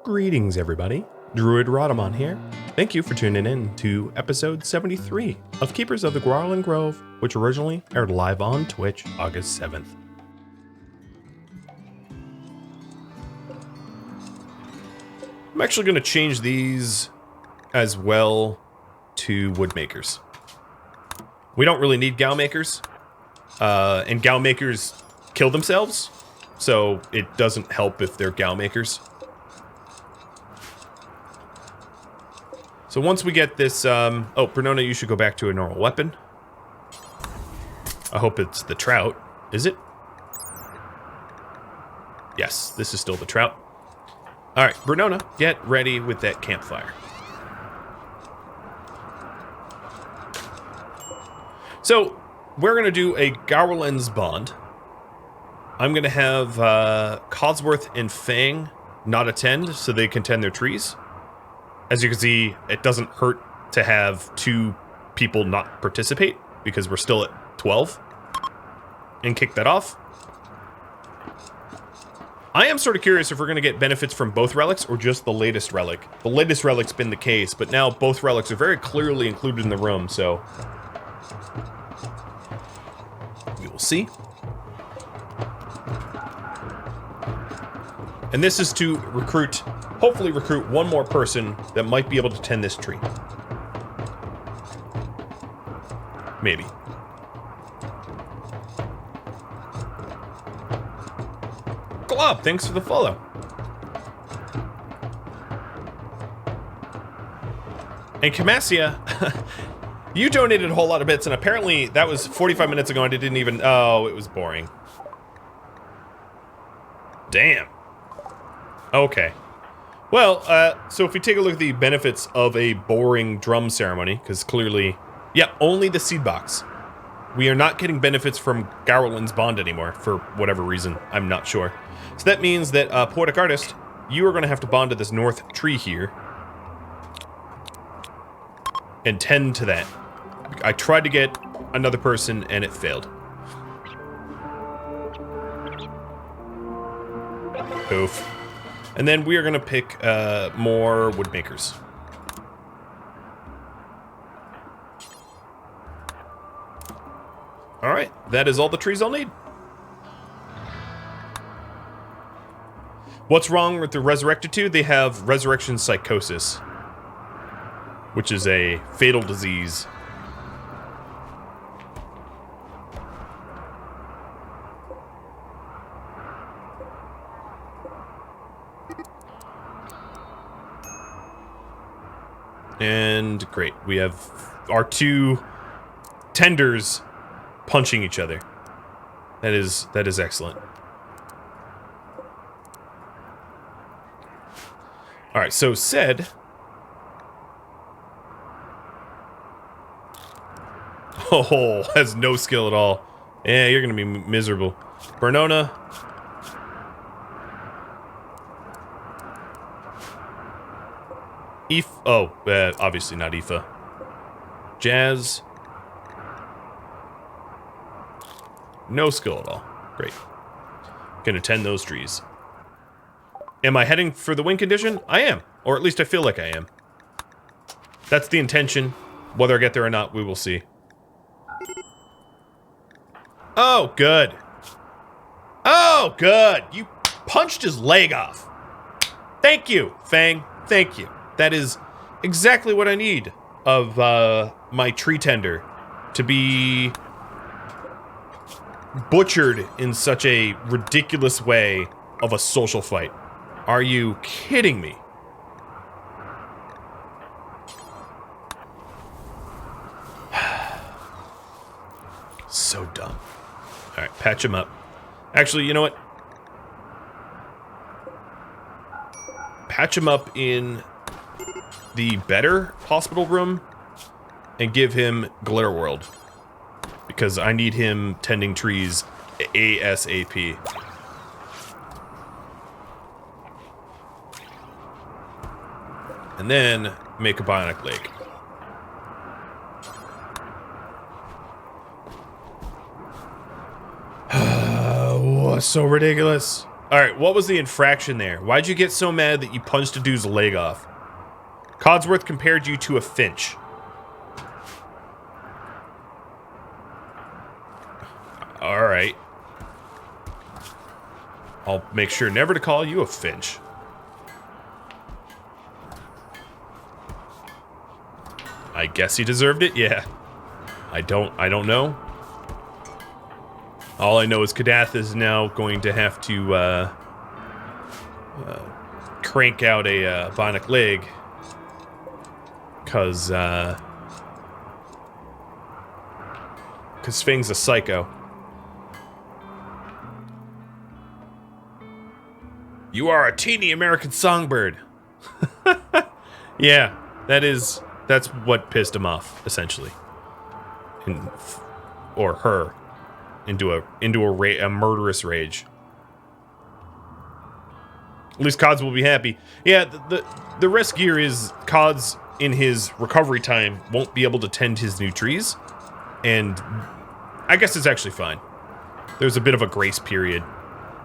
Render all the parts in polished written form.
Greetings, everybody. Druid Rhadamant here. Thank you for tuning in to episode 73 of Keepers of the Gauranlen Grove, which originally aired live on Twitch August 7th. I'm actually going to change these as well to wood makers. We don't really need Gau makers, and Gau makers kill themselves, so it doesn't help if they're Gau makers. So once we get this, oh, Bernona, you should go back to a normal weapon. I hope it's the trout. Is it? Yes, this is still the trout. All right, Bernona, get ready with that campfire. So we're going to do a Gauranlen's bond. I'm going to have Codsworth and Fang not attend so they can tend their trees. As you can see, it doesn't hurt to have two people not participate because we're still at 12. And kick that off. I am sort of curious if we're going to get benefits from both relics or just the latest relic. The latest relic's been the case, but now both relics are very clearly included in the room, so we will see. And this is to recruit, hopefully recruit one more person that might be able to tend this tree. Maybe. Glob, thanks for the follow. And Camasia, you donated a whole lot of bits, and apparently that was 45 minutes ago and it didn't even, oh, it was boring. Damn. Okay. Well, so if we take a look at the benefits of a boring drum ceremony, because clearly, yeah, only the seed box. We are not getting benefits from Gauranlen's bond anymore, for whatever reason, I'm not sure. So that means that, Poetic Artist, you are going to have to bond to this north tree here. And tend to that. I tried to get another person, and it failed. Oof. And then we are going to pick more woodmakers. Alright, that is all the trees I'll need. What's wrong with the Resurrected 2? They have Resurrection Psychosis, which is a fatal disease. And great, we have our two tenders punching each other. That is excellent. All right, so Sed. Oh, has no skill at all. Yeah, you're gonna be miserable. Bernona. Obviously not Aoife. Jazz. No skill at all. Great. Can attend those trees. Am I heading for the win condition? I am. Or at least I feel like I am. That's the intention. Whether I get there or not, we will see. Oh, good. Oh, good. You punched his leg off. Thank you, Fang. Thank you. That is exactly what I need of my tree tender to be butchered in such a ridiculous way of a social fight. Are you kidding me? So dumb. Alright, patch him up. Actually, you know what? Patch him up in the better hospital room and give him Glitter World. Because I need him tending trees ASAP. And then make a bionic leg. Oh, so ridiculous. Alright, what was the infraction there? Why'd you get so mad that you punched a dude's leg off? Codsworth compared you to a finch. Alright. I'll make sure never to call you a finch. I guess he deserved it, yeah. I don't know. All I know is Kadath is now going to have to crank out a bionic leg. Cause Fing's a psycho. You are a teeny American songbird. Yeah, that's what pissed him off, essentially. Or her. Into a murderous rage. At least Cods will be happy. Yeah, the risk here is Cods, in his recovery time, won't be able to tend his new trees. And I guess it's actually fine. There's a bit of a grace period.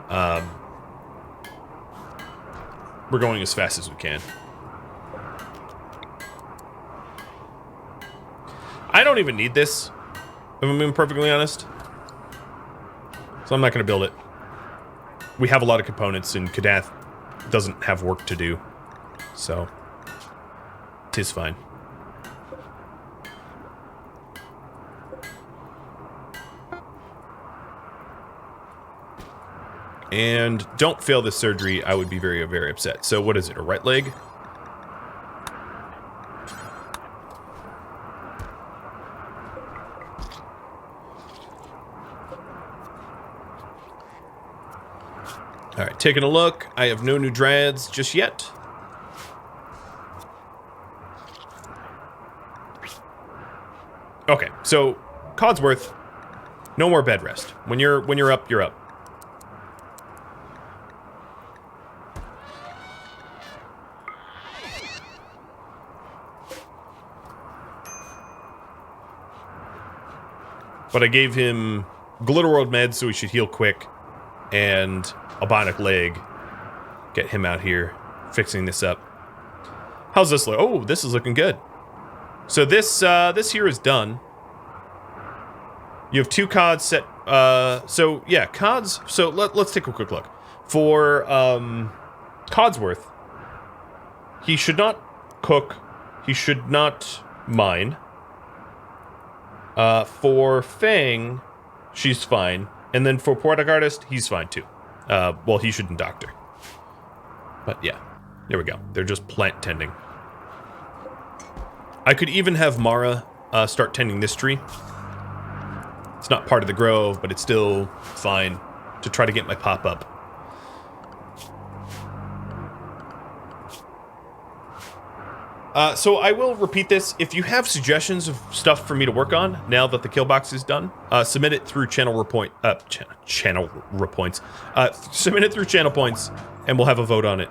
We're going as fast as we can. I don't even need this, if I'm being perfectly honest. So I'm not going to build it. We have a lot of components, and Kadath doesn't have work to do. So, tis fine. And don't fail this surgery, I would be very, very upset. So what is it, a right leg? Alright, taking a look. I have no new Dryads just yet. Okay, so Codsworth, no more bed rest. When you're up, you're up. But I gave him Glitterworld meds, so he should heal quick, and a bionic leg. Get him out here, fixing this up. How's this look? Oh, this is looking good. So this here is done. You have 2 Cods set. So yeah, Cods. So let's take a quick look. For Codsworth, he should not cook. He should not mine. For Fang, she's fine. And then for Poetic Artist, he's fine too. Well, he shouldn't doctor. But yeah, there we go. They're just plant tending. I could even have Mara start tending this tree. It's not part of the grove, but it's still fine to try to get my pop-up. So I will repeat this. If you have suggestions of stuff for me to work on now that the kill box is done, submit it through channel points. Submit it through channel points, and we'll have a vote on it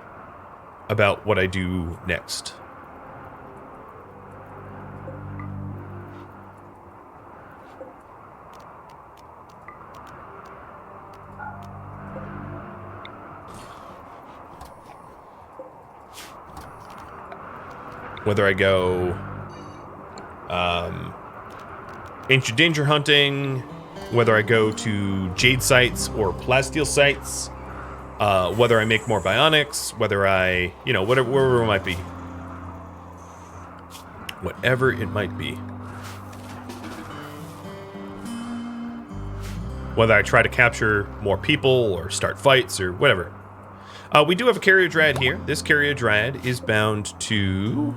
about what I do next. Whether I go ancient danger hunting, whether I go to jade sites or plasteel sites, whether I make more bionics, whether I, whatever it might be. Whatever it might be. Whether I try to capture more people or start fights or whatever. We do have a carrier Dryad here. This carrier Dryad is bound to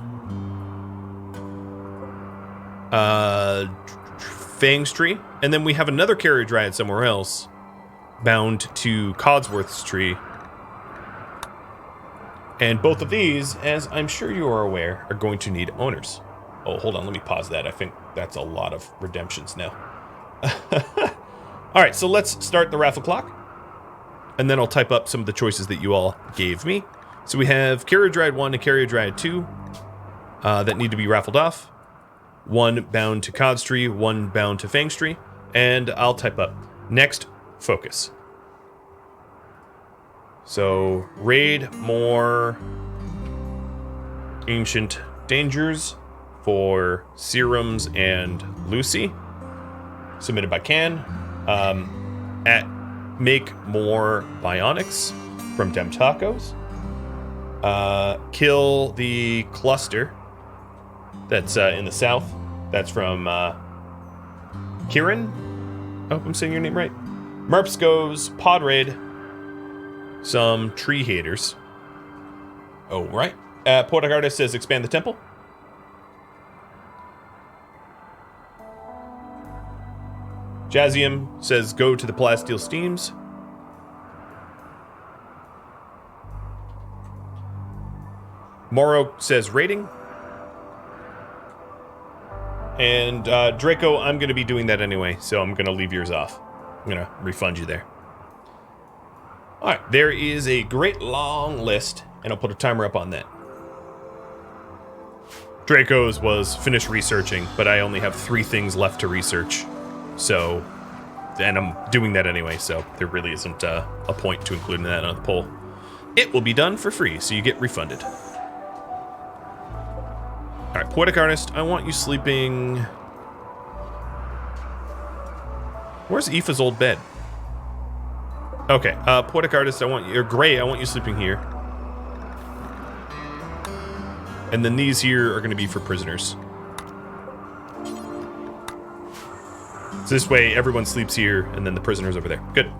Fang's tree, and then we have another carrier Dryad somewhere else bound to Codsworth's tree. And both of these, as I'm sure you are aware, are going to need owners. Oh, hold on, let me pause that. I think that's a lot of redemptions now. Alright, so let's start the raffle clock. And then I'll type up some of the choices that you all gave me. So we have Carrier Dryad 1 and Carrier Dryad 2 that need to be raffled off. 1 bound to Cod's tree, 1 bound to Fang's tree. And I'll type up next focus. So, raid more ancient dangers for serums and Lucy. Submitted by Can. At make more bionics from Dem Tacos. Kill the cluster that's in the south. That's from Kieran. I hope I'm saying your name right. Merps goes pod raid some tree haters. Oh, right. Poetic Artist says expand the temple. Jazium says go to the Plasteel Steams. Moro says rating. And Draco, I'm going to be doing that anyway, so I'm going to leave yours off. I'm going to refund you there. Alright, there is a great long list, and I'll put a timer up on that. Draco's was finished researching, but I only have 3 things left to research. So, and I'm doing that anyway, so there really isn't a point to including that on the poll. It will be done for free, so you get refunded. Alright, Poetic Artist, I want you sleeping... Where's Aoife's old bed? Okay, Poetic Artist, I want you... Or Gray, I want you sleeping here. And then these here are going to be for prisoners. So this way, everyone sleeps here, and then the prisoners over there. Good.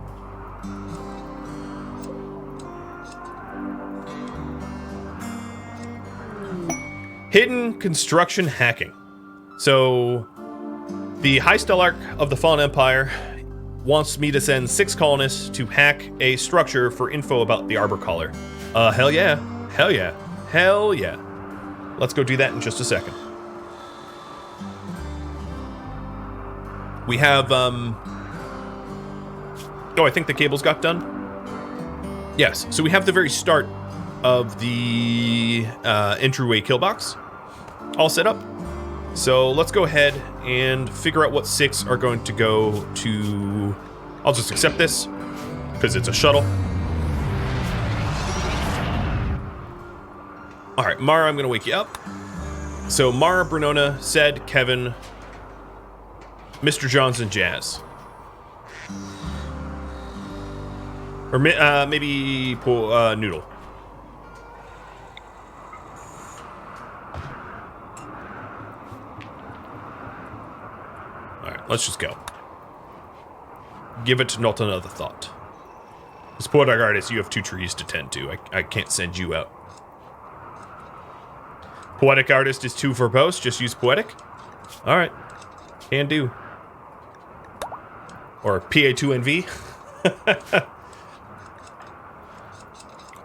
Hidden construction hacking. So, the High Stellarch of the Fallen Empire wants me to send 6 colonists to hack a structure for info about the Arbor Caller. Hell yeah. Hell yeah. Hell yeah. Let's go do that in just a second. We have, oh, I think the cables got done. Yes, so we have the very start of the entryway kill box all set up. So let's go ahead and figure out what 6 are going to go to... I'll just accept this, because it's a shuttle. Alright, Mara, I'm going to wake you up. So Mara, Brunona, Ced, Kevin, Mr. Johnson, Jazz. Or maybe Noodle. Alright, let's just go. Give it not another thought. As Poetic Artist, you have 2 trees to tend to. I can't send you out. Poetic Artist is 2 verbose, just use Poetic. Alright. Can do. Or PA2NV.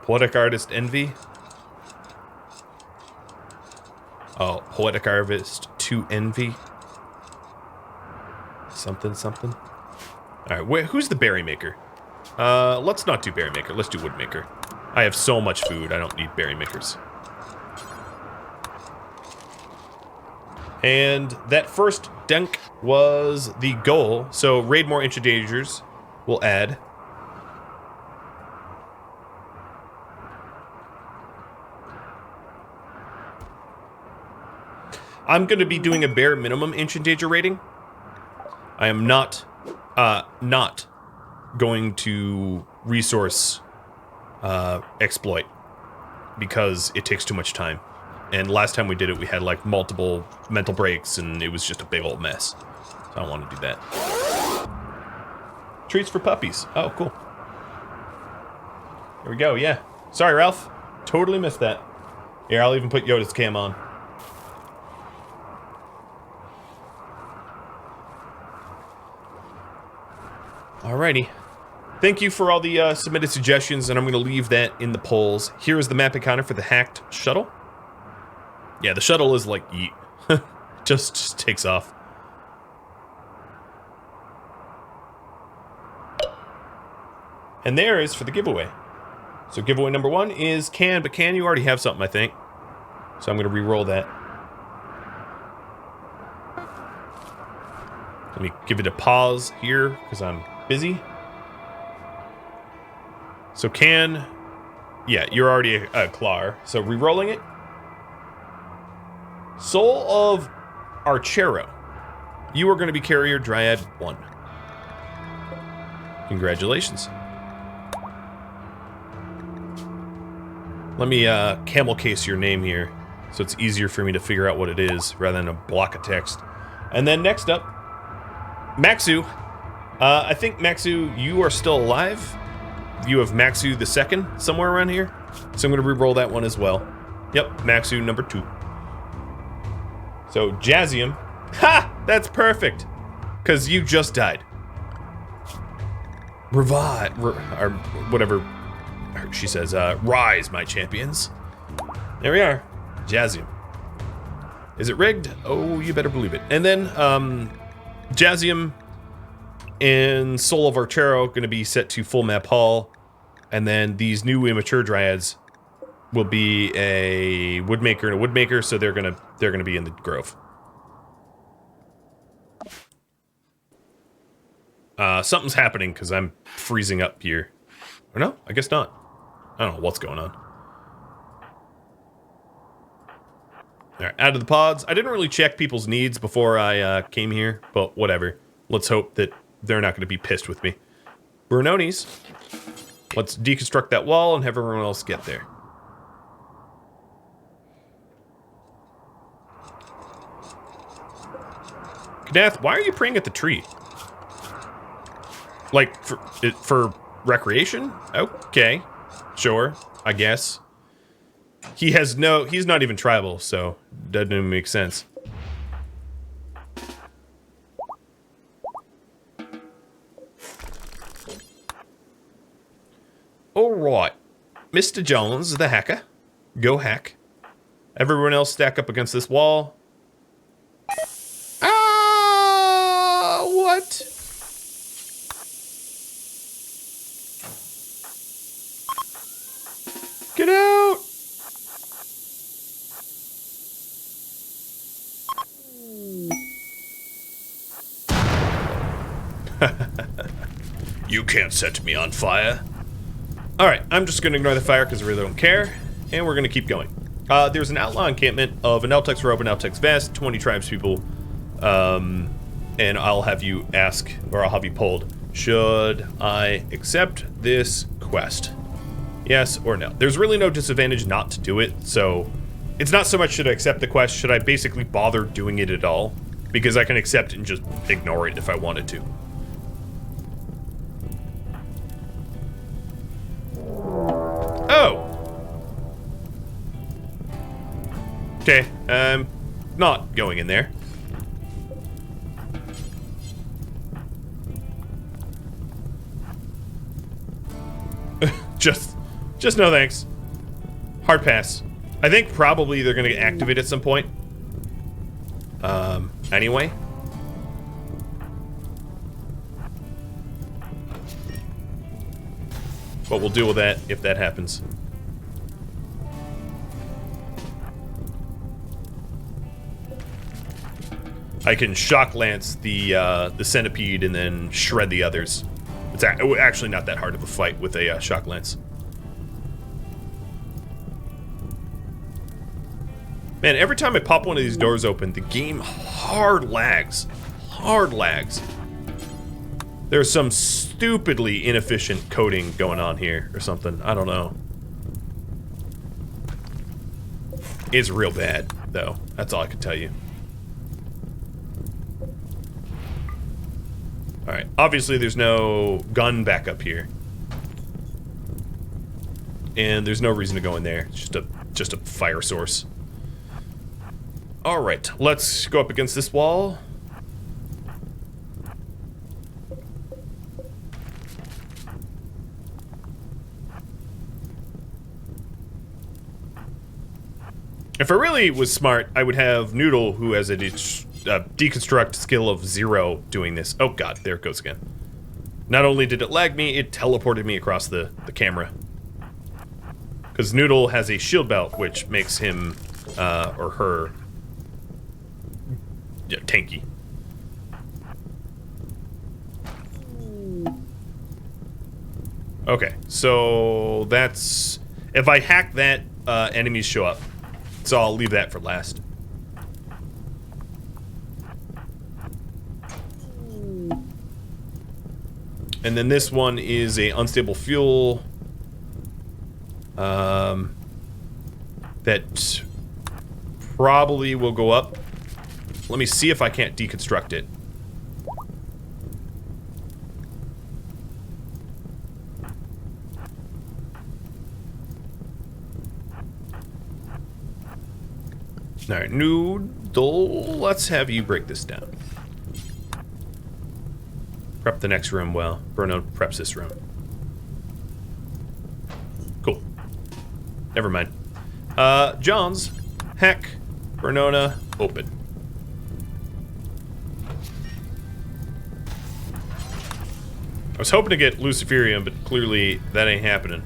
Poetic Artist Envy. Oh, Poetic Artist 2 Envy. Something, something. Alright, who's the berry maker? Let's not do berry maker. Let's do wood maker. I have so much food, I don't need berry makers. And that first dunk was the goal. So raid more ancient dangers will add. I'm going to be doing a bare minimum ancient danger rating. I am not going to resource exploit because it takes too much time. And last time we did it, we had like multiple mental breaks, and it was just a big old mess. So I don't want to do that. Treats for puppies. Oh, cool. There we go, yeah. Sorry, Ralph. Totally missed that. Here, I'll even put Yoda's cam on. Alrighty. Thank you for all the submitted suggestions, and I'm going to leave that in the polls. Here is the map encounter for the hacked shuttle. Yeah, the shuttle is like, just takes off. And there is for the giveaway. So giveaway number 1 is Can, but Can, you already have something, I think. So I'm going to re-roll that. Let me give it a pause here, because I'm busy. So can... Yeah, you're already a Clar. So re-rolling it. Soul of Archero. You are going to be Carrier Dryad 1. Congratulations. Let me camel case your name here, so it's easier for me to figure out what it is, rather than a block of text. And then next up, Maxu. I think, Maxu, you are still alive. You have Maxu the second somewhere around here. So I'm going to re-roll that one as well. Yep, Maxu number 2. So, Jazium. Ha! That's perfect! Because you just died. Revive, or whatever she says, rise, my champions. There we are. Jazium. Is it rigged? Oh, you better believe it. And then, Jazium and Soul of Archero going to be set to full map hull. And then these new immature Dryads will be a Woodmaker and a Woodmaker, so they're gonna be in the Grove. Something's happening because I'm freezing up here. Or no, I guess not. I don't know what's going on. Alright, out of the pods. I didn't really check people's needs before I came here, but whatever. Let's hope that they're not going to be pissed with me. Brunonis. Let's deconstruct that wall and have everyone else get there. Kadath, why are you praying at the tree? Like, for recreation? Okay. Sure, I guess. He's not even tribal, so doesn't even make sense. Alright. Mr. Jones, the hacker. Go hack. Everyone else stack up against this wall. Ah, what? Get out! You can't set me on fire. Alright, I'm just going to ignore the fire because I really don't care. And we're going to keep going. There's an outlaw encampment of an Eltex robe and Eltex vest, 20 tribespeople. And I'll have you ask, or I'll have you polled, should I accept this quest? Yes or no? There's really no disadvantage not to do it, so it's not so much should I accept the quest, should I basically bother doing it at all? Because I can accept it and just ignore it if I wanted to. Oh! Okay, not going in there. Just no thanks. Hard pass. I think probably they're gonna activate at some point. Anyway. But we'll deal with that if that happens. I can shock lance the centipede and then shred the others. It's actually not that hard of a fight with a shock lance. Man, every time I pop one of these doors open, the game hard lags. Hard lags. There's some stupidly inefficient coding going on here or something. I don't know. It's real bad, though. That's all I can tell you. Alright, obviously there's no gun backup here. And there's no reason to go in there. It's just a fire source. Alright, let's go up against this wall. If I really was smart, I would have Noodle, who has a deconstruct skill of 0, doing this. Oh god, there it goes again. Not only did it lag me, it teleported me across the camera. Because Noodle has a shield belt, which makes him, or her, yeah, tanky. Okay, so that's... If I hack that, enemies show up. So I'll leave that for last. And then this one is a unstable fuel. That probably will go up. Let me see if I can't deconstruct it. Alright, Noodle, let's have you break this down. Prep the next room well. Bruno preps this room. Cool. Never mind. John's, hack, Bernona, open. I was hoping to get Luciferium, but clearly that ain't happening.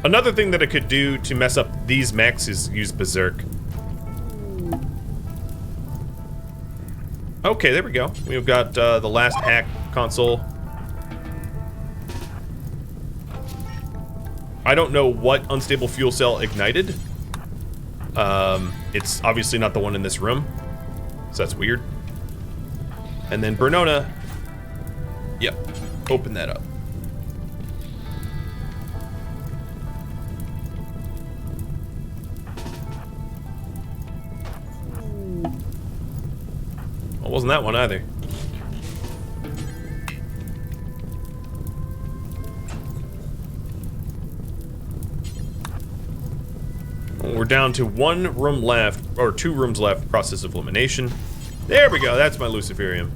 Another thing that I could do to mess up these mechs is use Berserk. Okay, there we go. We've got the last hack console. I don't know what unstable fuel cell ignited. It's obviously not the one in this room, so that's weird. And then Bernona, yep, open that up. Well, wasn't that one either. We're down to one room left, or 2 rooms left, process of elimination. There we go, that's my Luciferium.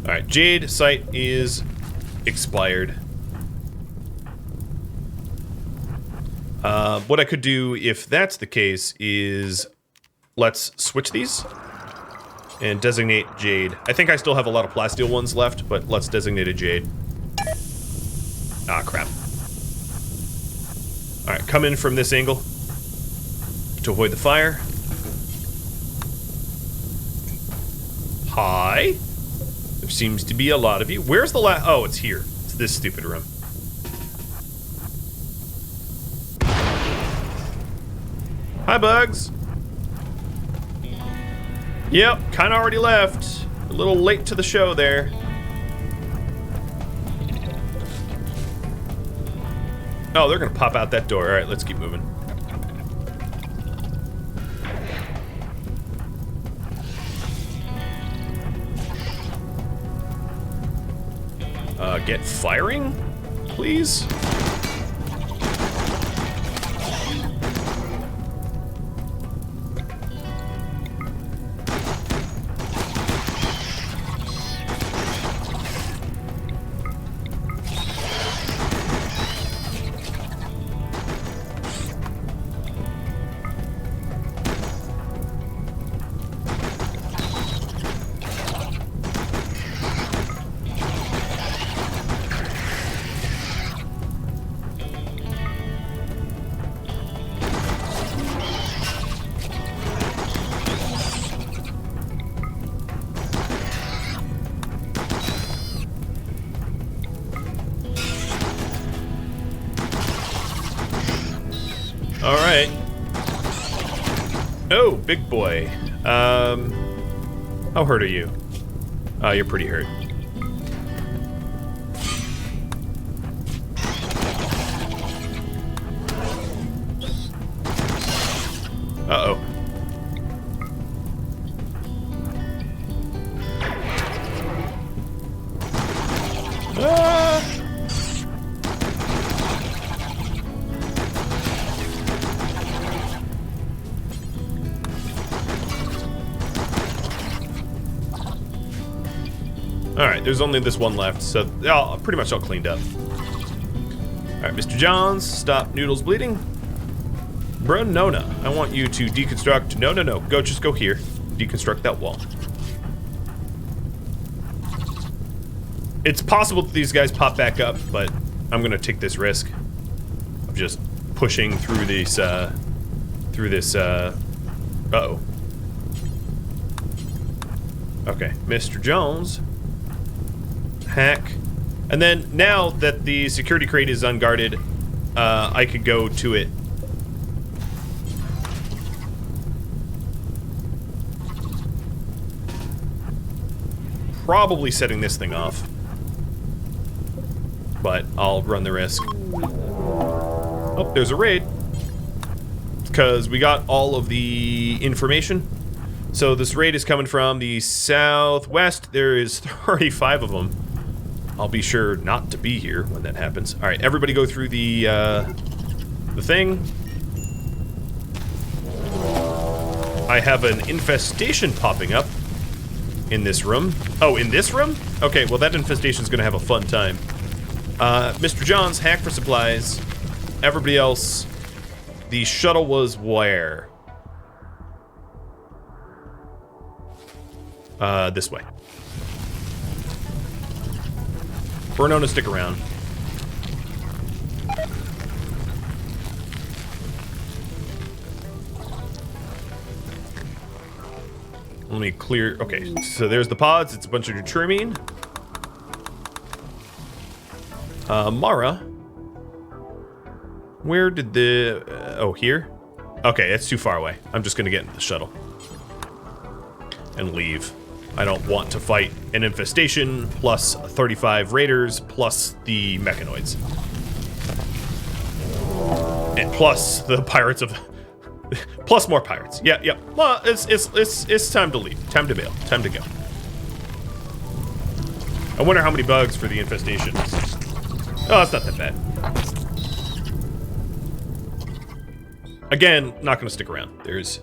Alright, Jade site is expired. What I could do, if that's the case, is let's switch these and designate Jade. I think I still have a lot of plasteel ones left, but let's designate a Jade. Ah, crap. Alright, come in from this angle to avoid the fire. Hi. There seems to be a lot of you. Where's the last... Oh, it's here. It's this stupid room. Hi, Bugs. Yep, kinda already left. A little late to the show there. Oh, they're gonna pop out that door. Alright, let's keep moving. Get firing, please? Alright. Oh, big boy. How hurt are you? You're pretty hurt. Uh-oh. Ah! Alright, there's only this one left, so pretty much all cleaned up. Alright, Mr. Johns, stop Noodles bleeding. Brunona, I want you to deconstruct... No. Just go here. Deconstruct that wall. It's possible that these guys pop back up, but I'm gonna take this risk of just pushing through these through this, uh-oh. Okay, Mr. Jones. Hack. And then, now that the security crate is unguarded, I could go to it. Probably setting this thing off. But I'll run the risk. Oh, there's a raid. Because we got all of the information. So this raid is coming from the southwest. There is 35 of them. I'll be sure not to be here when that happens. All right, everybody go through the thing. I have an infestation popping up in this room. Oh, in this room? Okay, well that infestation's gonna have a fun time. Mr. Johns, hack for supplies. Everybody else, the shuttle was where? This way. Bernona, stick around. Let me clear. Okay, so there's the pods. It's a bunch of Neutromine. Mara. Where did the... oh, here? Okay, it's too far away. I'm just gonna get into the shuttle. And leave. I don't want to fight an infestation, plus 35 raiders, plus the mechanoids. And plus the pirates of... plus more pirates. Yeah, yeah. Well, it's time to leave. Time to bail. Time to go. I wonder how many bugs for the infestation. Oh, it's not that bad. Again, not gonna stick around. There's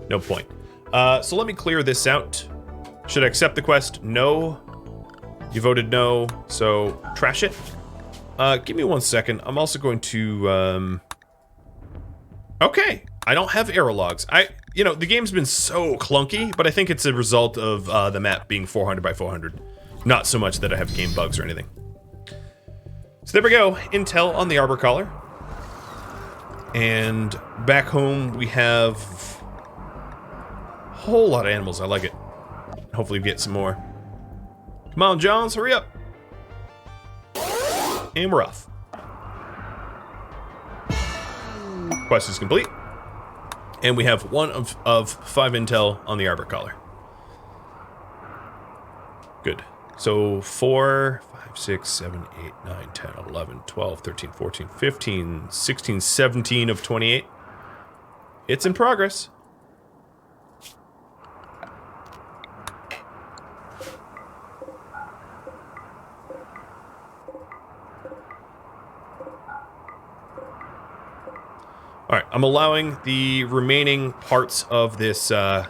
no point. So let me clear this out. Should I accept the quest? No. You voted no, so trash it. Give me 1 second. I'm also going to, okay. I don't have error logs. You know, the game's been so clunky, but I think it's a result of the map being 400 by 400. Not so much that I have game bugs or anything. So there we go. Intel on the Arbor Collar. And back home we have a whole lot of animals. I like it. Hopefully we get some more. Come on, Johns, hurry up. And we're off. Quest is complete. And we have 1 of 5 intel on the Arbor Collar. Good. So 4, 5, 6, 7, 8, 9, 10, 11, 12, 13, 14, 15, 16, 17 of 28. It's in progress. All right, I'm allowing the remaining parts of this kill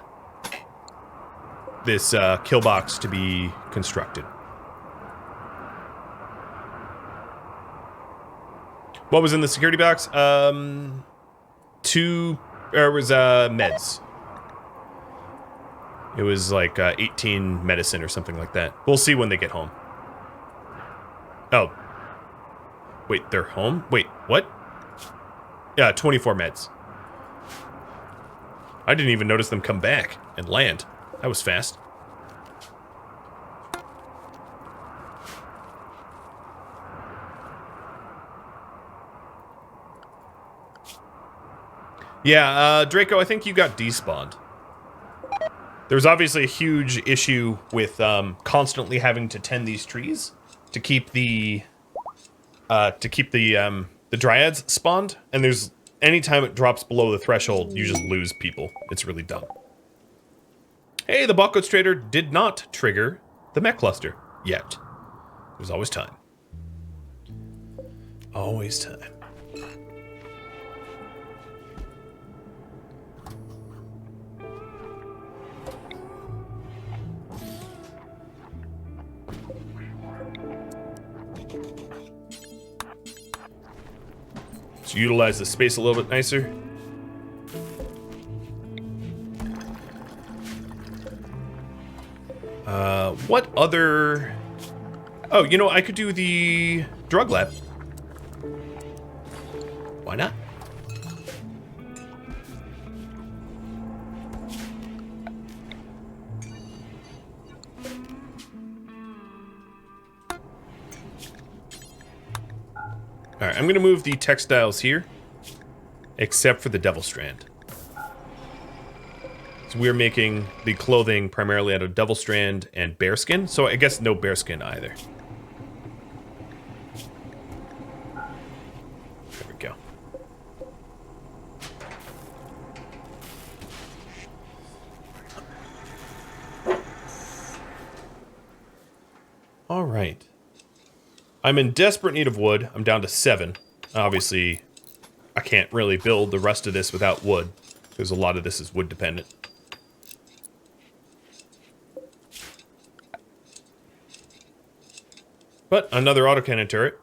box to be constructed. What was in the security box? 2, there was meds. It was like 18 medicine or something like that. We'll see when they get home. Oh. Wait, they're home? Wait, what? Yeah, 24 meds. I didn't even notice them come back and land. That was fast. Yeah, Draco, I think you got despawned. There's obviously a huge issue with constantly having to tend these trees to keep the Dryads spawned, and there's anytime it drops below the threshold, you just lose people. It's really dumb. Hey, the Botcoats Trader did not trigger the mech cluster yet. There's always time. Always time. Let's utilize the space a little bit nicer. What other... Oh, you know, I could do the drug lab. Why not? All right, I'm going to move the textiles here, except for the devil strand. So we're making the clothing primarily out of devil strand and bearskin, so I guess no bearskin either. There we go. All right. I'm in desperate need of wood. I'm down to 7. Obviously, I can't really build the rest of this without wood, because a lot of this is wood dependent. But another autocannon turret.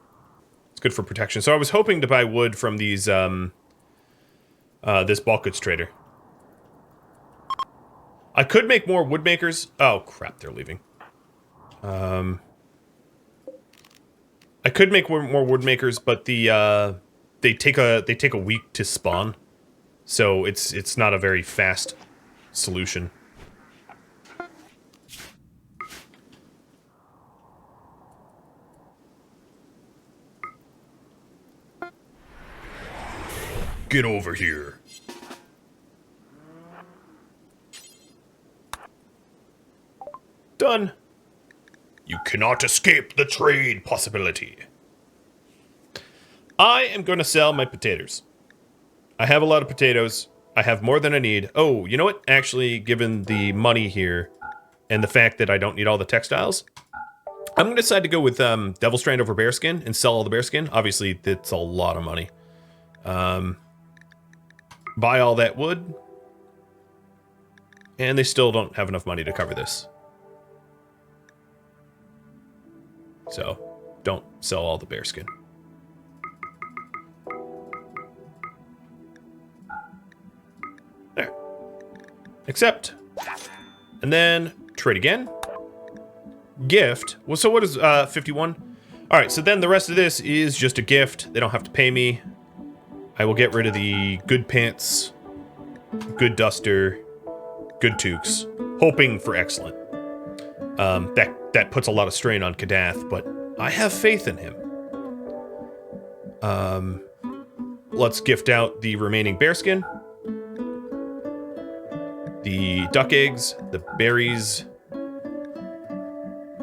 It's good for protection. So I was hoping to buy wood from these, this bulk goods trader. I could make more wood makers. Oh, crap, they're leaving. I could make more wood makers, but the they take a week to spawn, so it's not a very fast solution. Get over here. Done. You cannot escape the trade possibility. I am going to sell my potatoes. I have a lot of potatoes. I have more than I need. Oh, you know what? Actually, given the money here and the fact that I don't need all the textiles, I'm going to decide to go with devil strand over bearskin and sell all the bearskin. Obviously, that's a lot of money. Buy all that wood. And they still don't have enough money to cover this. So, don't sell all the bearskin. There. Accept. And then, trade again. Gift. Well, so what is 51? Alright, so then the rest of this is just a gift. They don't have to pay me. I will get rid of the good pants, good duster, good toques, hoping for excellent. That puts a lot of strain on Kadath, but I have faith in him. Let's gift out the remaining bearskin, the duck eggs, the berries,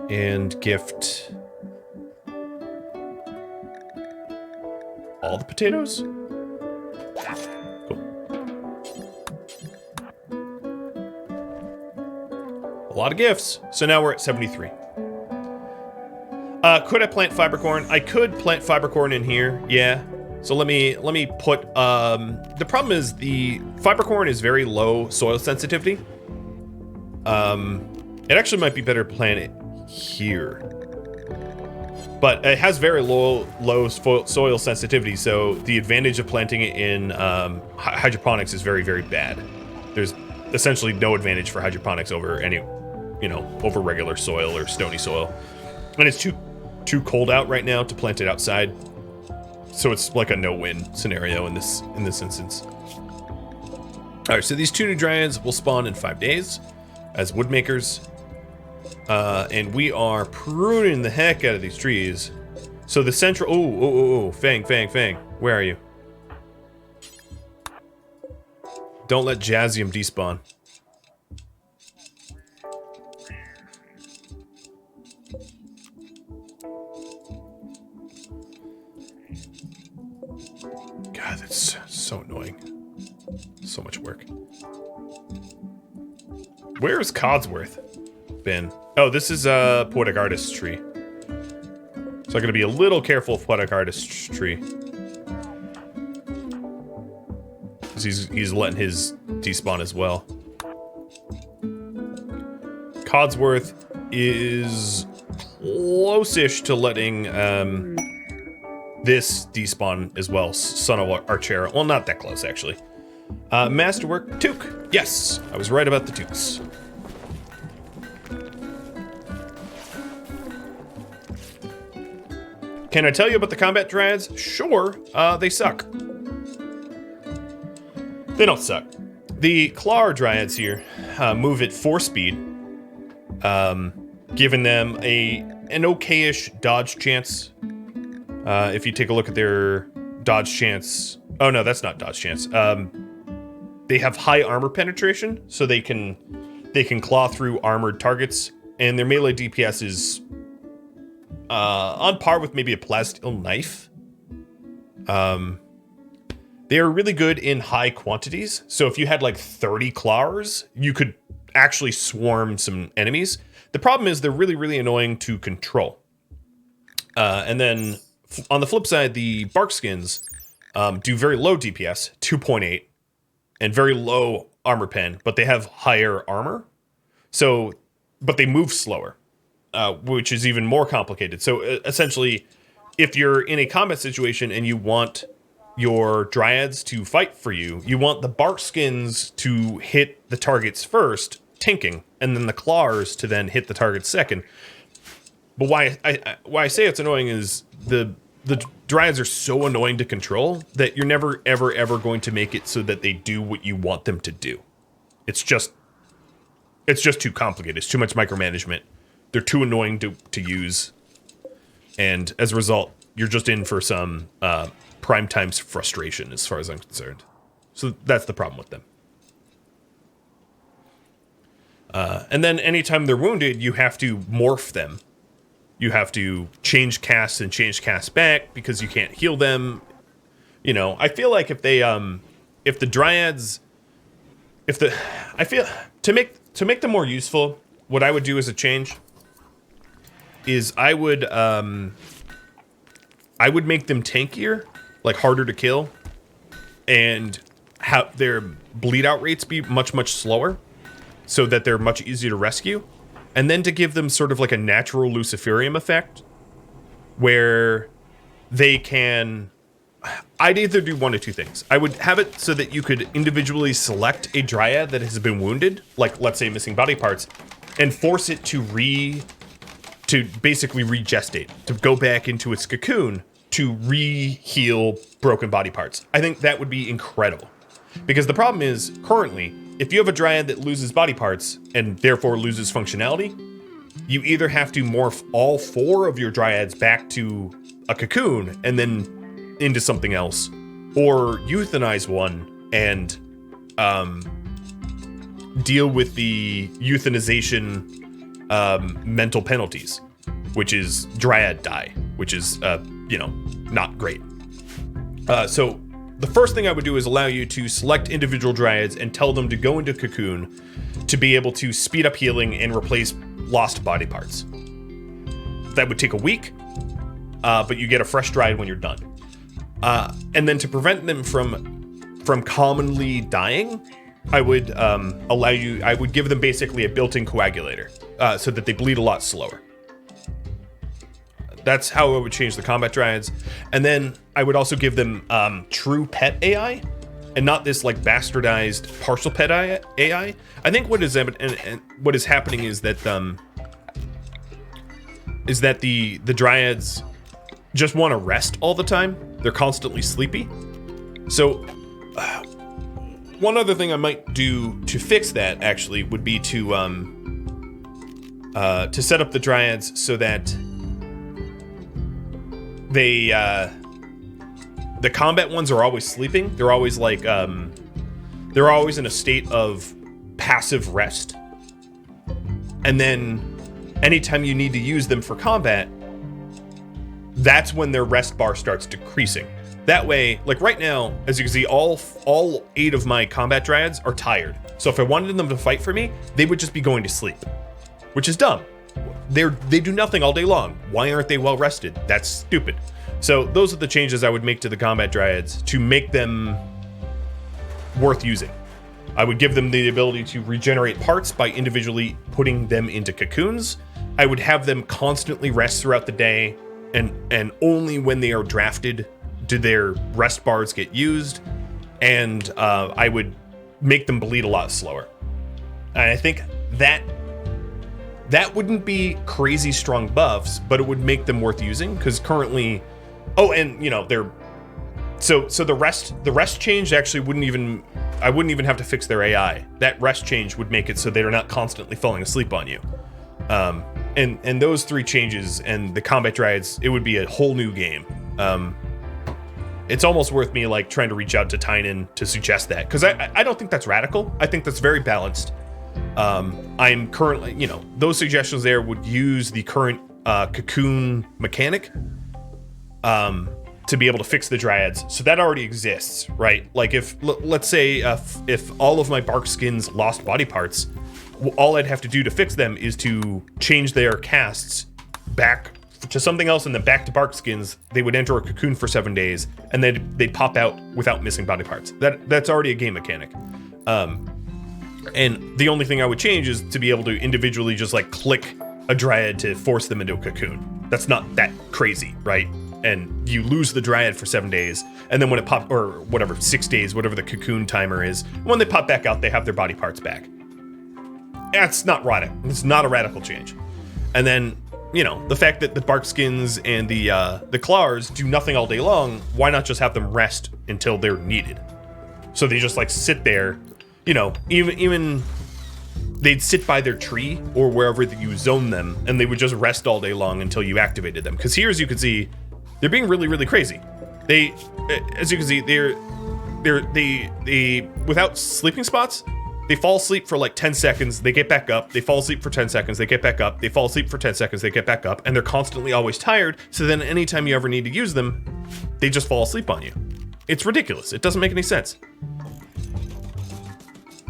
and gift all the potatoes? Cool. A lot of gifts. So now we're at 73. Could I plant fibercorn? I could plant fibercorn in here, yeah. So let me put, the problem is the fibercorn is very low soil sensitivity. It actually might be better to plant it here. But it has very low soil sensitivity, so the advantage of planting it in hydroponics is very, very bad. There's essentially no advantage for hydroponics over any, over regular soil or stony soil. And it's too cold out right now to plant it outside. So it's like a no-win scenario in this instance. All right, so these 2 new Dryads will spawn in 5 days as woodmakers. And we are pruning the heck out of these trees. So the central... Oh, Fang. Where are you? Don't let Jazzium despawn. God, that's so annoying. So much work. Where is Codsworth been? Oh, this is a Poetic Artist tree. So I'm gonna be a little careful of Poetic Artist tree. Because he's letting his despawn as well. Codsworth is close-ish to letting this despawn as well, Son of Archera. Well, not that close, actually. Masterwork, Toque. Yes, I was right about the Toques. Can I tell you about the combat Dryads? Sure, they suck. They don't suck. The Claw Dryads here move at 4 speed, giving them an okayish dodge chance, If you take a look at their dodge chance, oh no, that's not dodge chance. They have high armor penetration, so they can claw through armored targets, and their melee DPS is on par with maybe a plasteel knife. They are really good in high quantities. So if you had like 30 clawers, you could actually swarm some enemies. The problem is they're really, really annoying to control. And then on the flip side, the bark skins do very low DPS, 2.8, and very low armor pen, but they have higher armor. So, but they move slower, which is even more complicated. So essentially, if you're in a combat situation and you want your Dryads to fight for you, you want the bark skins to hit the targets first, tinking, and then the claws to then hit the targets second. But why I say it's annoying is the Dryads are so annoying to control that you're never, ever going to make it so that they do what you want them to do. It's just too complicated. It's too much micromanagement. They're too annoying to use. And as a result, you're just in for some prime time's frustration as far as I'm concerned. So that's the problem with them. And then anytime they're wounded, you have to morph them. You have to change casts and change casts back because you can't heal them. You know, I feel like if the Dryads, I feel to make them more useful, what I would do as a change is I would make them tankier, like harder to kill, and have their bleed out rates be much slower, so that they're much easier to rescue. And then to give them sort of like a natural Luciferium effect, where they can... I'd either do one of two things. I would have it so that you could individually select a Dryad that has been wounded, like let's say missing body parts, and force it to basically regestate, to go back into its cocoon to re-heal broken body parts. I think that would be incredible. Because the problem is, currently, if you have a Dryad that loses body parts and therefore loses functionality, you either have to morph all 4 of your Dryads back to a cocoon and then into something else, or euthanize one and deal with the euthanization mental penalties, which is Dryad die, which is, not great. So the first thing I would do is allow you to select individual Dryads and tell them to go into cocoon to be able to speed up healing and replace lost body parts. That would take a week, but you get a fresh Dryad when you're done. And then to prevent them from commonly dying, I would I would give them basically a built-in coagulator, so that they bleed a lot slower. That's how I would change the combat Dryads. And then I would also give them true pet AI, and not this like bastardized partial pet AI. I think what is happening is that the Dryads just want to rest all the time. They're constantly sleepy. So one other thing I might do to fix that actually would be to set up the Dryads so that the combat ones are always sleeping. They're always like they're always in a state of passive rest. And then anytime you need to use them for combat, that's when their rest bar starts decreasing. That way, like right now, as you can see, all 8 of my combat Dryads are tired. So if I wanted them to fight for me, they would just be going to sleep, which is dumb. They do nothing all day long. Why aren't they well rested? That's stupid. So those are the changes I would make to the combat Dryads to make them worth using. I would give them the ability to regenerate parts by individually putting them into cocoons. I would have them constantly rest throughout the day, and only when they are drafted do their rest bars get used. And I would make them bleed a lot slower. And I think that wouldn't be crazy strong buffs, but it would make them worth using, because currently, they're so the rest change actually I wouldn't even have to fix their AI. That rest change would make it so they're not constantly falling asleep on you. And those 3 changes and the combat Dryads, it would be a whole new game. It's almost worth me like trying to reach out to Tynan to suggest that, because I don't think that's radical. I think that's very balanced. I'm currently, you know, those suggestions there would use the current cocoon mechanic to be able to fix the Dryads. So that already exists, right? Like if, let's say if all of my bark skins lost body parts, all I'd have to do to fix them is to change their casts back to something else and then back to bark skins. They would enter a cocoon for 7 days and then they'd pop out without missing body parts. That's already a game mechanic. And the only thing I would change is to be able to individually just like click a Dryad to force them into a cocoon. That's not that crazy, right? And you lose the Dryad for 7 days, and then when it pops, or whatever, 6 days, whatever the cocoon timer is, when they pop back out, they have their body parts back. That's not radical. It's not a radical change. And then, you know, the fact that the bark skins and the claws do nothing all day long, why not just have them rest until they're needed? So they just like sit there, you know, even they'd sit by their tree or wherever that you zone them, and they would just rest all day long until you activated them. Because here, as you can see, they're being really, really crazy. They, as you can see, they without sleeping spots, they fall asleep for like 10 seconds, they get back up, they fall asleep for 10 seconds, they get back up, they fall asleep for 10 seconds, they get back up, and they're constantly always tired, so then anytime you ever need to use them, they just fall asleep on you. It's ridiculous. It doesn't make any sense.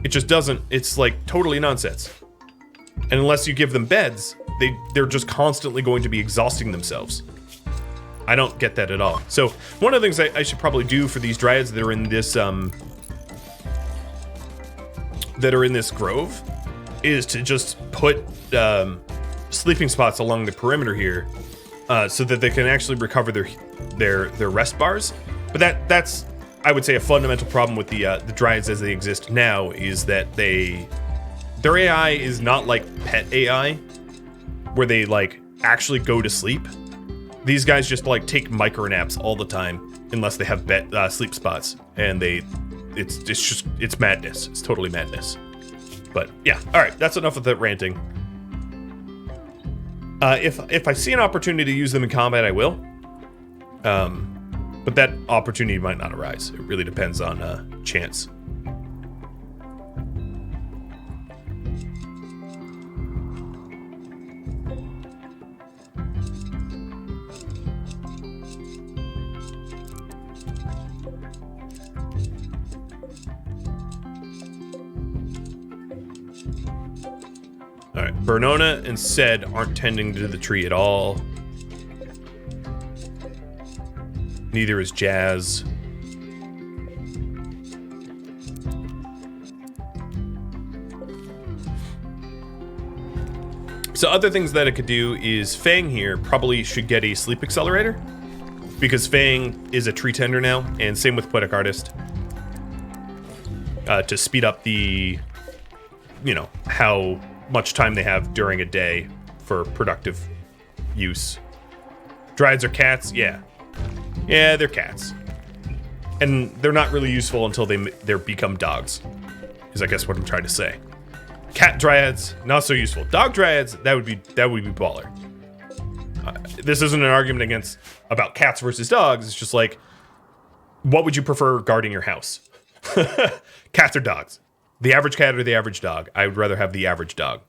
It just doesn't. It's like totally nonsense. And unless you give them beds, they're just constantly going to be exhausting themselves. I don't get that at all. So one of the things I should probably do for these Dryads that are in this grove is to just put sleeping spots along the perimeter here, so that they can actually recover their rest bars. But that's I would say a fundamental problem with the Dryads as they exist now is that their AI is not like pet AI, where they like actually go to sleep. These guys just like take micro naps all the time unless they have sleep spots, and it's madness. It's totally madness. But yeah, all right, that's enough of that ranting. If I see an opportunity to use them in combat, I will. But that opportunity might not arise. It really depends on chance. All right, Bernona and Sed aren't tending to the tree at all. Neither is Jazz. So other things that it could do is Fang here probably should get a sleep accelerator, because Fang is a tree tender now, and same with Poetic Artist, to speed up the, you know, how much time they have during a day for productive use. Dryads are cats, yeah. Yeah, they're cats. And they're not really useful until they become dogs, is I guess what I'm trying to say. Cat Dryads, not so useful. Dog Dryads, that would be baller. This isn't an argument about cats versus dogs. It's just like, what would you prefer guarding your house? Cats or dogs? The average cat or the average dog? I would rather have the average dog.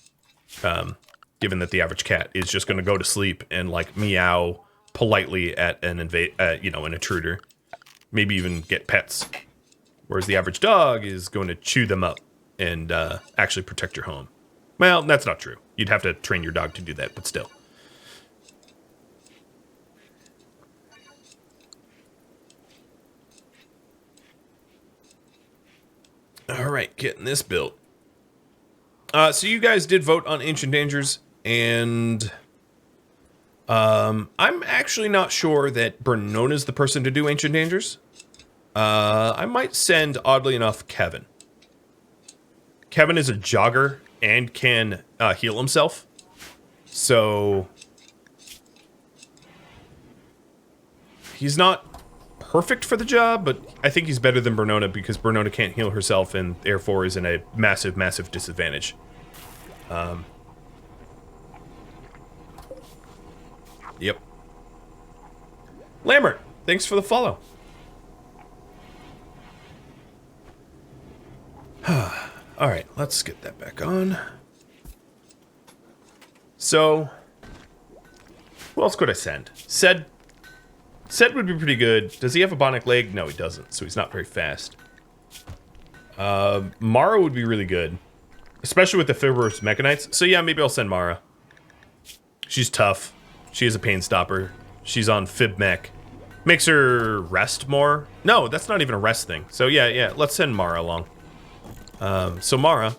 Given that the average cat is just going to go to sleep and like meow politely at an intruder, maybe even get pets, whereas the average dog is going to chew them up and actually protect your home. Well, that's not true. You'd have to train your dog to do that, but still. All right, getting this built. So you guys did vote on Ancient Dangers, and I'm actually not sure that Bernona's the person to do Ancient Dangers. I might send, oddly enough, Kevin. Kevin is a jogger and can heal himself. So he's not perfect for the job, but I think he's better than Bernona because Bernona can't heal herself and therefore is in a massive, massive disadvantage. Yep. Lambert, thanks for the follow. Alright, let's get that back on. So, who else could I send? Sed would be pretty good. Does he have a bionic leg? No, he doesn't, so he's not very fast. Mara would be really good. Especially with the Fibrous Mechanites. So yeah, maybe I'll send Mara. She's tough. She is a pain stopper. She's on Fib Mech. Makes her rest more. No, that's not even a rest thing. So yeah, let's send Mara along. So Mara.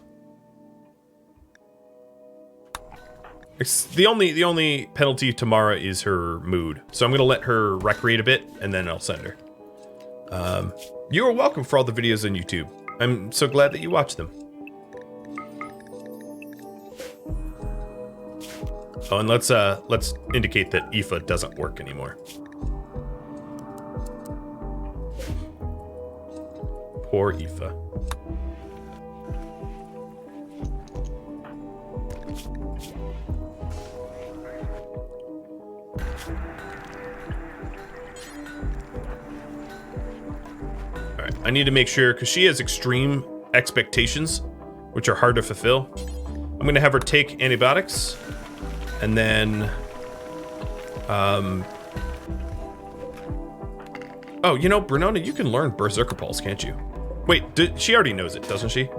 The only penalty to Mara is her mood. So I'm gonna let her recreate a bit, and then I'll send her. You are welcome for all the videos on YouTube. I'm so glad that you watch them. Oh, and let's indicate that IFA doesn't work anymore. Poor IFA. Alright, I need to make sure, because she has extreme expectations, which are hard to fulfill. I'm going to have her take antibiotics, and then... Oh, you know, Brunona, you can learn Berserker Pulse, can't you? Wait, she already knows it, doesn't she?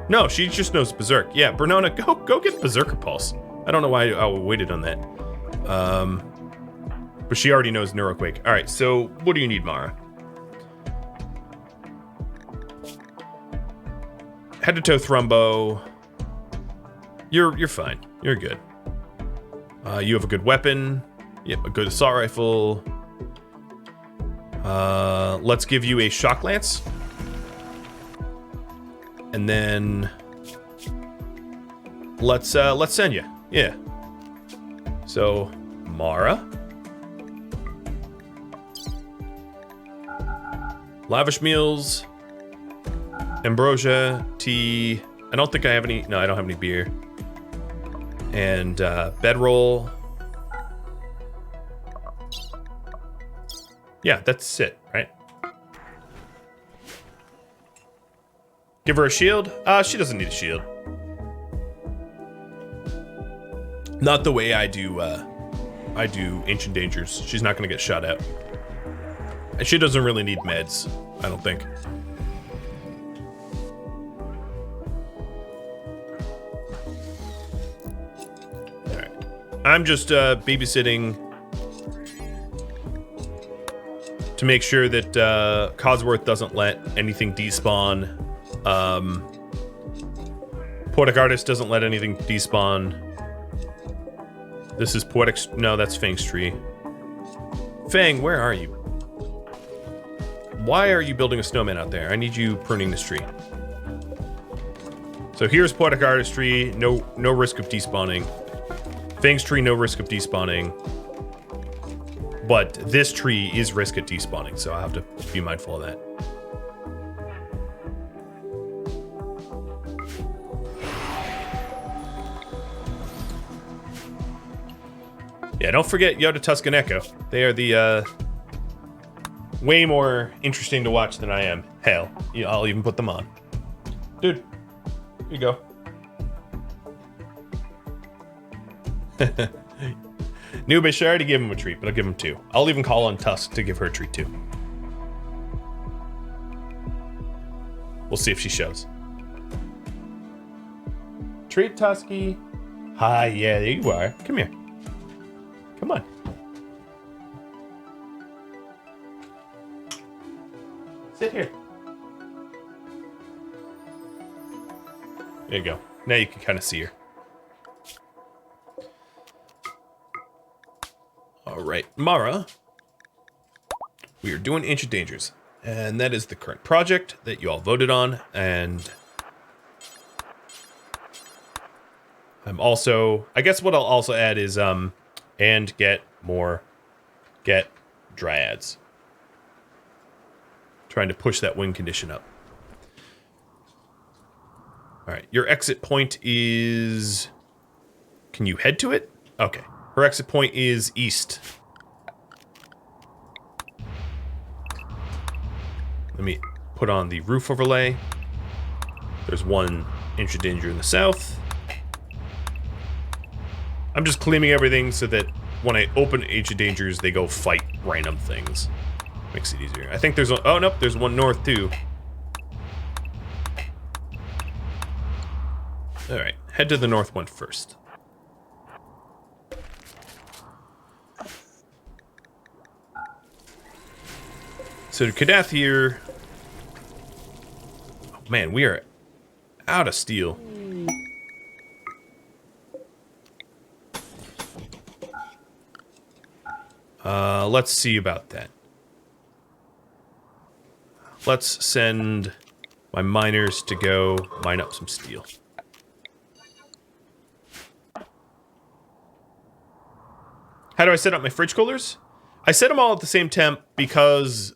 No, she just knows Berserk. Yeah, Brunona, go get Berserker Pulse. I don't know why I waited on that. But she already knows Neuroquake. Alright, so what do you need, Mara? Head to toe thrombo. You're fine. You're good. You have a good weapon. Yep, a good assault rifle. Let's give you a shock lance. And then let's send you. Yeah. So Mara. Lavish meals. Ambrosia, tea. I don't think I have any. No, I don't have any beer. And bedroll. Yeah, that's it, right? Give her a shield? She doesn't need a shield. Not the way I do Ancient Dangers. She's not gonna get shot at. And she doesn't really need meds, I don't think. Alright. I'm just babysitting to make sure that Cosworth doesn't let anything despawn. Poetic Artist doesn't let anything despawn. This is Poetic... No, that's Fang's tree. Fang, where are you? Why are you building a snowman out there? I need you pruning this tree. So here's Poetic Artistry. No risk of despawning. Fang's tree, no risk of despawning. But this tree is risk at despawning, so I'll have to be mindful of that. Yeah, don't forget Yoda, Tusk, and Echo. They are the, way more interesting to watch than I am. Hell, I'll even put them on. Dude, here you go. Noobish, I already gave him a treat, but I'll give him two. I'll even call on Tusk to give her a treat too. We'll see if she shows. Treat, Tusky. Hi, yeah, there you are. Come here. Come on. Sit here. There you go. Now you can kind of see her. Alright, Mara. We are doing Ancient Dangers. And that is the current project that you all voted on. And I'm also... I guess what I'll also add is... and get Dryads. Trying to push that win condition up. Alright, your exit point is... Can you head to it? Okay. Her exit point is east. Let me put on the roof overlay. There's 1 inch of danger in the south. I'm just claiming everything so that when I open Age of Dangers, they go fight random things. Makes it easier. I think there's one... Oh, nope, there's one north, too. Alright, head to the north one first. So to Kadath here... Oh, man, we are out of steel. Let's see about that. Let's send my miners to go mine up some steel. How do I set up my fridge coolers? I set them all at the same temp because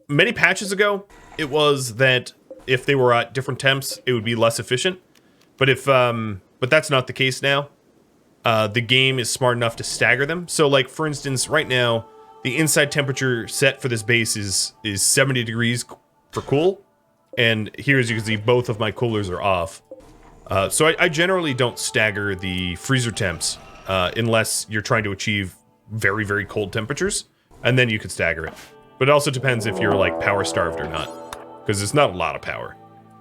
many patches ago, it was that if they were at different temps, it would be less efficient. But but that's not the case now. The game is smart enough to stagger them. So, like, for instance, right now, the inside temperature set for this base is 70 degrees for cool. And here, as you can see, both of my coolers are off. So I generally don't stagger the freezer temps unless you're trying to achieve very, very cold temperatures. And then you could stagger it. But it also depends if you're, like, power starved or not. Because there's not a lot of power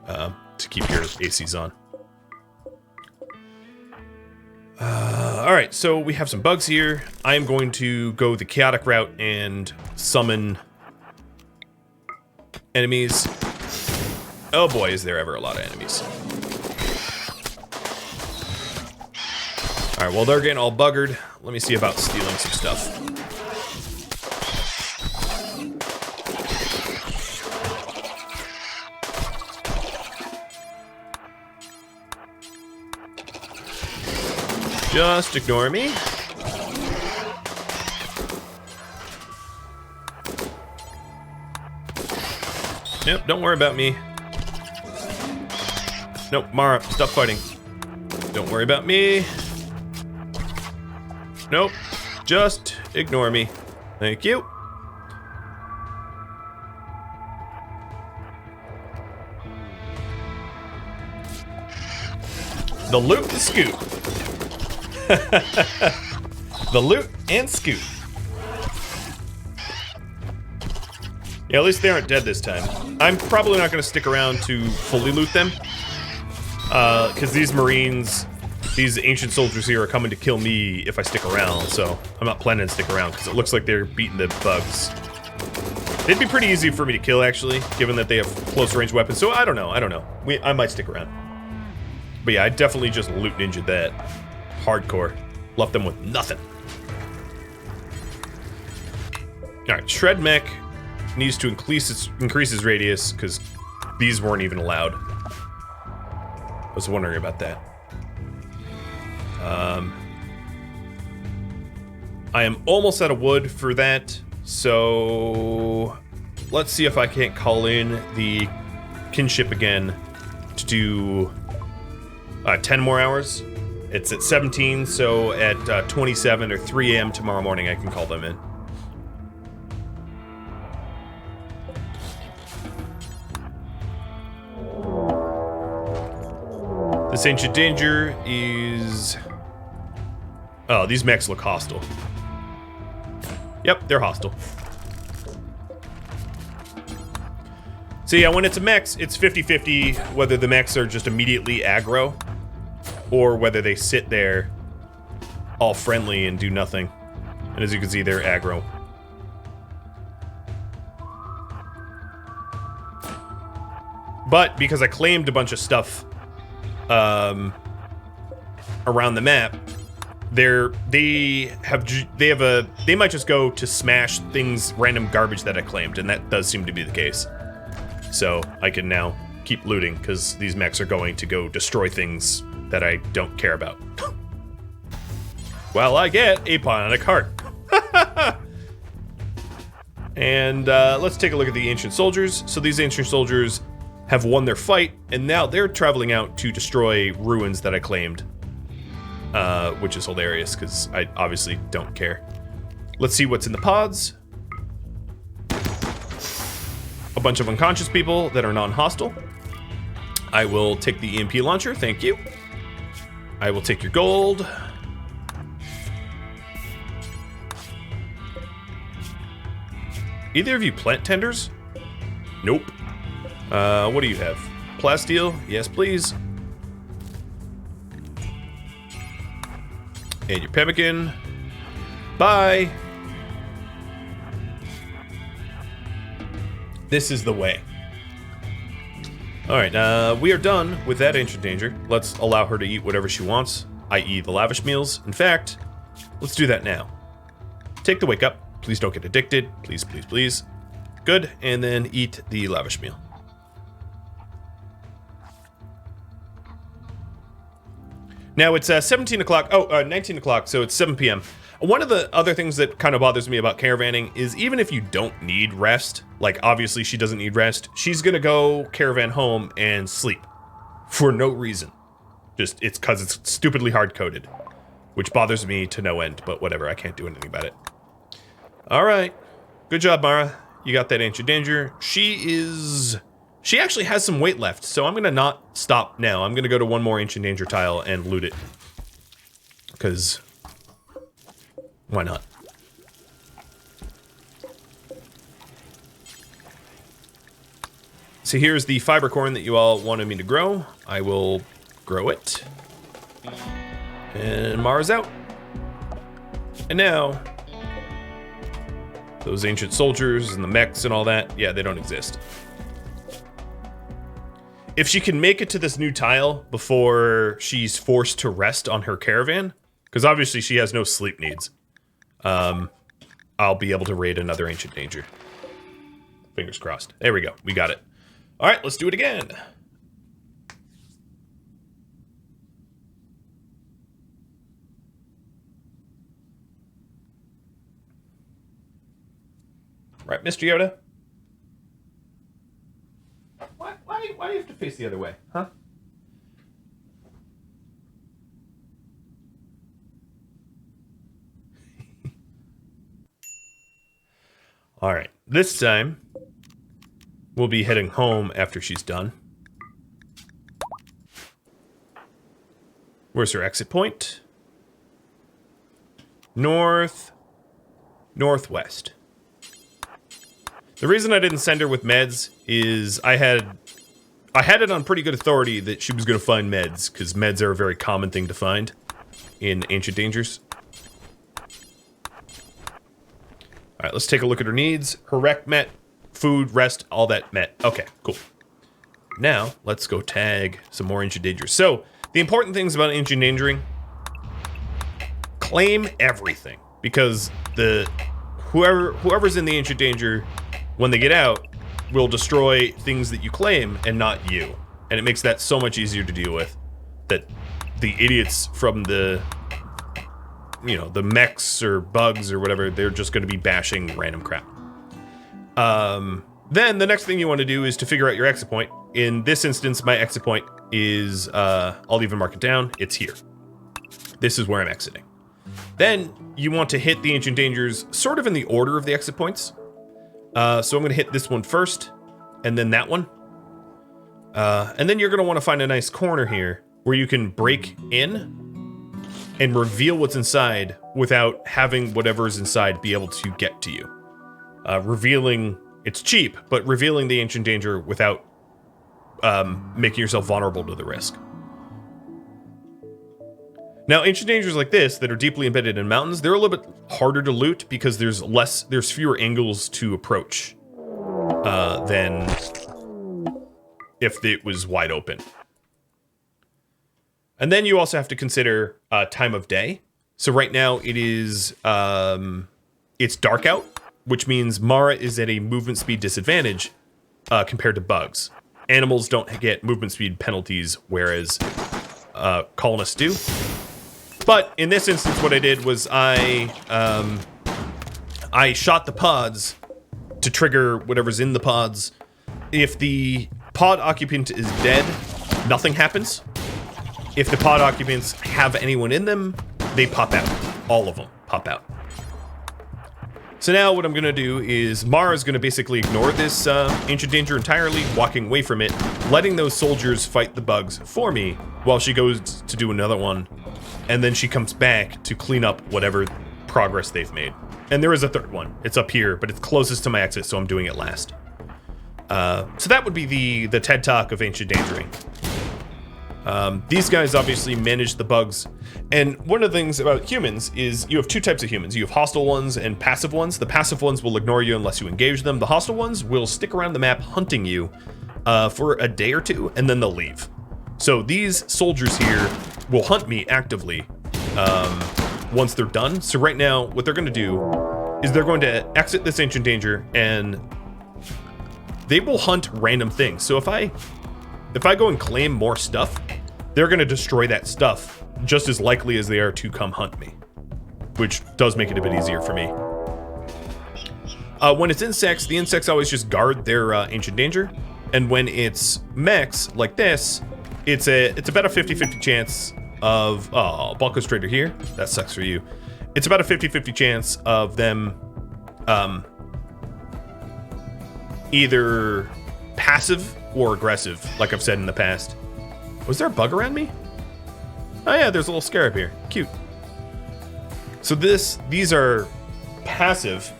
to keep your ACs on. Alright, so we have some bugs here. I am going to go the chaotic route and summon enemies. Oh boy, is there ever a lot of enemies. Alright, well, they're getting all buggered. Let me see about stealing some stuff. Just ignore me. Yep, don't worry about me. Nope, Mara, stop fighting. Don't worry about me. Nope, just ignore me. Thank you. The loot and scoot. The loot and scoot. Yeah, at least they aren't dead this time. I'm probably not going to stick around to fully loot them. Because these Marines, these ancient soldiers here are coming to kill me if I stick around. So I'm not planning to stick around because it looks like they're beating the bugs. They'd be pretty easy for me to kill, actually, given that they have close range weapons. So I don't know. I might stick around. But yeah, I definitely just loot ninja'd that. Hardcore. Left them with nothing. Alright, Shred Mech needs to increase its radius, because these weren't even allowed. I was wondering about that. I am almost out of wood for that, so let's see if I can't call in the kinship again to do 10 more hours. It's at 17, so at 27 or 3 a.m. tomorrow morning I can call them in. This ancient danger is... Oh, these mechs look hostile. Yep, they're hostile. So yeah, when it's a mechs, it's 50-50 whether the mechs are just immediately aggro or whether they sit there all friendly and do nothing. And as you can see, they're aggro. But because I claimed a bunch of stuff around the map, they might just go to smash things, random garbage that I claimed, and that does seem to be the case. So I can now keep looting because these mechs are going to go destroy things that I don't care about. Well, I get a bionic heart. And let's take a look at the ancient soldiers. So these ancient soldiers have won their fight, and now they're traveling out to destroy ruins that I claimed. Which is hilarious, because I obviously don't care. Let's see what's in the pods. A bunch of unconscious people that are non-hostile. I will take the EMP launcher, thank you. I will take your gold. Either of you plant tenders? Nope. What do you have? Plasteel? Yes, please. And your pemmican. Bye. This is the way. Alright, we are done with that ancient danger. Let's allow her to eat whatever she wants, i.e. the lavish meals. In fact, let's do that now. Take the wake up. Please don't get addicted. Please, please, please. Good. And then eat the lavish meal. Now it's 17 o'clock. 19 o'clock, so it's 7 p.m. One of the other things that kind of bothers me about caravanning is even if you don't need rest, like obviously she doesn't need rest, she's gonna go caravan home and sleep for no reason. Just, it's because it's stupidly hard-coded, which bothers me to no end, but whatever, I can't do anything about it. All right, good job, Mara. You got that ancient danger. She actually has some weight left, so I'm gonna not stop now. I'm gonna go to one more ancient danger tile and loot it. Because why not? So here's the fiber corn that you all wanted me to grow. I will grow it. And Mara's out. And now, those ancient soldiers and the mechs and all that, yeah, they don't exist. If she can make it to this new tile before she's forced to rest on her caravan, because obviously she has no sleep needs, I'll be able to raid another ancient danger. Fingers crossed. There we go. We got it. All right, let's do it again. Right, Mr. Yoda? Why do you have to face the other way, huh? All right, this time we'll be heading home after she's done. Where's her exit point? Northwest. The reason I didn't send her with meds is I had it on pretty good authority that she was going to find meds, because meds are a very common thing to find in ancient dangers. Alright, let's take a look at her needs. Her rec met, food, rest, all that met. Okay, cool. Now, let's go tag some more ancient dangers. So, the important things about ancient dangering, claim everything. Because whoever's in the ancient danger, when they get out, will destroy things that you claim and not you. And it makes that so much easier to deal with. That the idiots from the mechs or bugs or whatever, they're just going to be bashing random crap. Then the next thing you want to do is to figure out your exit point. In this instance, my exit point is, I'll even mark it down, it's here. This is where I'm exiting. Then you want to hit the ancient dangers sort of in the order of the exit points. So I'm going to hit this one first, and then that one. And then you're going to want to find a nice corner here where you can break in and reveal what's inside without having whatever's inside be able to get to you. Revealing, it's cheap, but revealing the ancient danger without making yourself vulnerable to the risk. Now, ancient dangers like this that are deeply embedded in mountains, they're a little bit harder to loot because there's fewer angles to approach than if it was wide open. And then you also have to consider time of day. So right now it is, it's dark out, which means Mara is at a movement speed disadvantage compared to bugs. Animals don't get movement speed penalties, whereas colonists do. But in this instance, what I did was I shot the pods to trigger whatever's in the pods. If the pod occupant is dead, nothing happens. If the pod occupants have anyone in them, they pop out. All of them pop out. So now what I'm going to do is Mara's going to basically ignore this ancient danger entirely, walking away from it, letting those soldiers fight the bugs for me while she goes to do another one. And then she comes back to clean up whatever progress they've made. And there is a third one. It's up here, but it's closest to my exit, so I'm doing it last. So that would be the TED Talk of Ancient Dangering. These guys obviously manage the bugs. And one of the things about humans is you have two types of humans. You have hostile ones and passive ones. The passive ones will ignore you unless you engage them. The hostile ones will stick around the map hunting you for a day or two, and then they'll leave. So these soldiers here will hunt me actively once they're done. So right now, what they're going to do is they're going to exit this ancient danger, and they will hunt random things. So if I go and claim more stuff, they're going to destroy that stuff just as likely as they are to come hunt me, which does make it a bit easier for me. When it's insects, the insects always just guard their ancient danger, and when it's mechs like this, it's about a 50-50 chance of bulk constrictor here. That sucks for you. It's about a 50-50 chance of them either passive or aggressive, like I've said in the past. Was there a bug around me? Oh yeah, there's a little scarab here. Cute. So these are passive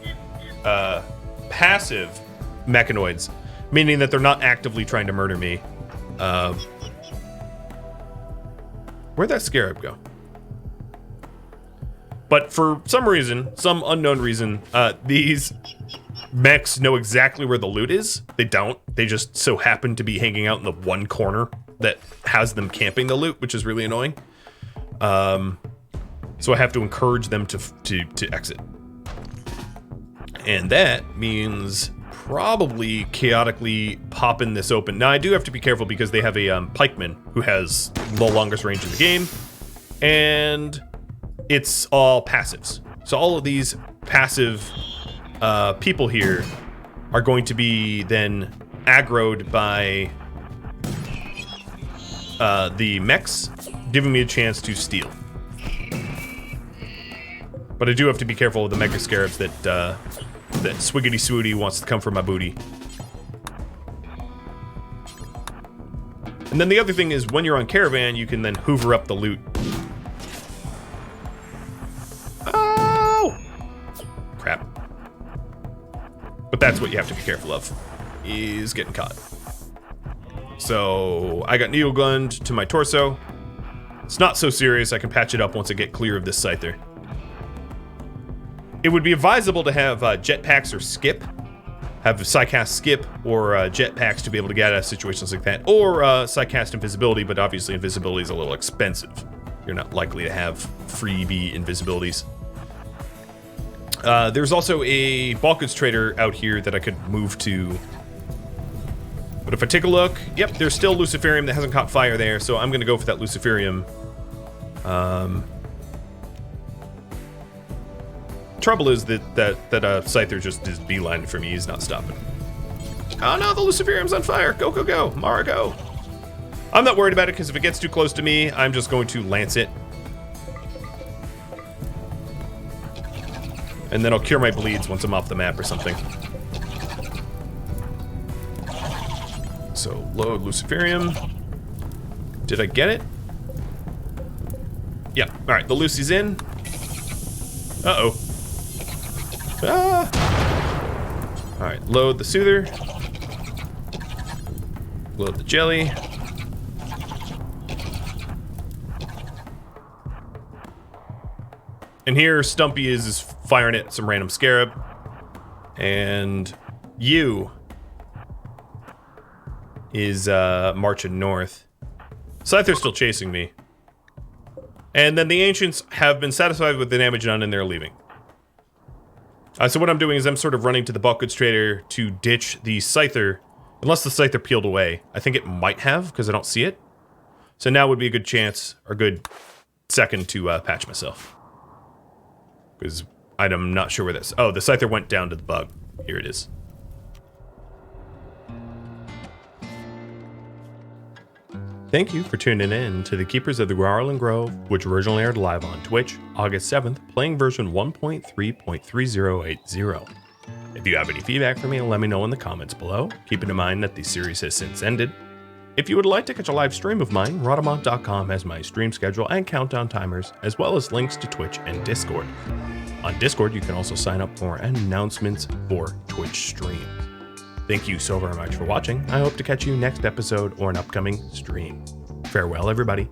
mechanoids, meaning that they're not actively trying to murder me. Where'd that scarab go? But for some reason, some unknown reason, these mechs know exactly where the loot is. They don't. They just so happen to be hanging out in the one corner that has them camping the loot, which is really annoying. So I have to encourage them to exit. And that means probably chaotically popping this open. Now I do have to be careful because they have a pikeman who has the longest range in the game, and it's all passives. So all of these passive people here are going to be then aggroed by the mechs, giving me a chance to steal. But I do have to be careful with the mega scarabs that Swiggity Swooty wants to come for my booty. And then the other thing is, when you're on caravan, you can then hoover up the loot. Oh! Crap. But that's what you have to be careful of, is getting caught. So I got needle gunned to my torso. It's not so serious. I can patch it up once I get clear of this scyther. It would be advisable to have jetpacks or skip. Have Psycast skip or jetpacks to be able to get out of situations like that. Or Psycast invisibility, but obviously invisibility is a little expensive. You're not likely to have freebie invisibilities. There's also a bulk goods trader out here that I could move to. But if I take a look, yep, there's still Luciferium that hasn't caught fire there, so I'm going to go for that Luciferium. Trouble is that Scyther just is beeline for me. He's not stopping. Oh no, the Luciferium's on fire. Go, go, go. Mara, go. I'm not worried about it, because if it gets too close to me, I'm just going to lance it. And then I'll cure my bleeds once I'm off the map or something. So, load Luciferium. Did I get it? Yeah, alright, the Lucy's in. Uh-oh. Ah! Alright, load the Soother. Load the Jelly. And here, Stumpy is firing at some random scarab. And you is marching north. Scyther's still chasing me. And then the Ancients have been satisfied with the damage done and they're leaving. So what I'm doing is I'm sort of running to the bulk goods trader to ditch the Scyther. Unless the Scyther peeled away. I think it might have, because I don't see it. So now would be a good chance, or good second to patch myself. Because I'm not sure where this... Oh, the Scyther went down to the bug. Here it is. Thank you for tuning in to the Keepers of the Gauranlen Grove, which originally aired live on Twitch, August 7th, playing version 1.3.3080. If you have any feedback for me, let me know in the comments below, keeping in mind that the series has since ended. If you would like to catch a live stream of mine, Rhadamant.com has my stream schedule and countdown timers, as well as links to Twitch and Discord. On Discord, you can also sign up for announcements for Twitch streams. Thank you so very much for watching. I hope to catch you next episode or an upcoming stream. Farewell, everybody.